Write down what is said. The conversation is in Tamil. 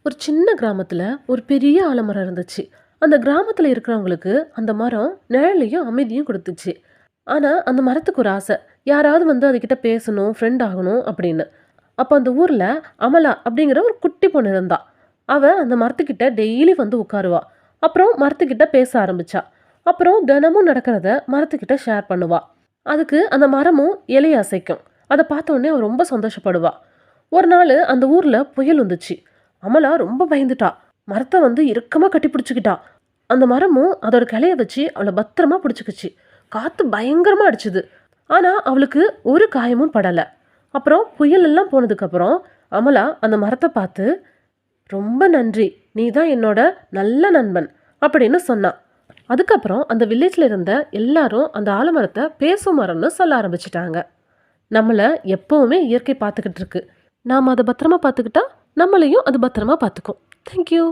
ஒரு சின்ன கிராமத்துல ஒரு பெரிய ஆலமரம் இருந்துச்சு. அந்த கிராமத்துல இருக்கிறவங்களுக்கு அந்த மரம் நிழலையும் அமைதியும் கொடுத்துச்சு. ஆனா அந்த மரத்துக்கு ஒரு ஆசை. யாராவது வந்து அதுகிட்ட பேசணும், ஃப்ரெண்ட் ஆகணும் அப்படின்னு. அப்ப அந்த ஊர்ல அமலா அப்படிங்கிற ஒரு குட்டி பொண்ணு இருந்தா. அவ அந்த மரத்துக்கிட்ட டெய்லி வந்து உட்காருவா. அப்புறம் மரத்துக்கிட்ட பேச ஆரம்பிச்சா. அப்புறம் தினமும் நடக்கிறத மரத்துக்கிட்ட ஷேர் பண்ணுவா. அதுக்கு அந்த மரமும் இலைய அசைக்கும். அதை பார்த்த உடனே அவ ரொம்ப சந்தோஷப்படுவா. ஒரு நாள் அந்த ஊர்ல புயல் வந்துச்சு. அமலா ரொம்ப பயந்துட்டா. மரத்தை வந்து இறுக்கமா கட்டி பிடிச்சுக்கிட்டா. அந்த மரமும் அதோட கிளைய வச்சு அவளை பத்திரமா பிடிச்சுக்கிச்சு. காத்து பயங்கரமா அடிச்சுது. ஆனா அவளுக்கு ஒரு காயமும் படல. அப்புறம் புயல் எல்லாம் போனதுக்கு அப்புறம் அமலா அந்த மரத்தை பார்த்து, ரொம்ப நன்றி, நீ தான் என்னோட நல்ல நண்பன் அப்படின்னு சொன்னா. அதுக்கப்புறம் அந்த வில்லேஜ்ல இருந்த எல்லாரும் அந்த ஆலமரத்தை பேசும் மரம்னு சொல்ல ஆரம்பிச்சிட்டாங்க. நம்மள எப்பவுமே இயற்கை பார்த்துக்கிட்டு இருக்கு. நாம அதை பத்திரமா பார்த்துக்கிட்டா நம்மளையும் அது பத்திரமா பார்த்துக்கும். தேங்க்யூ.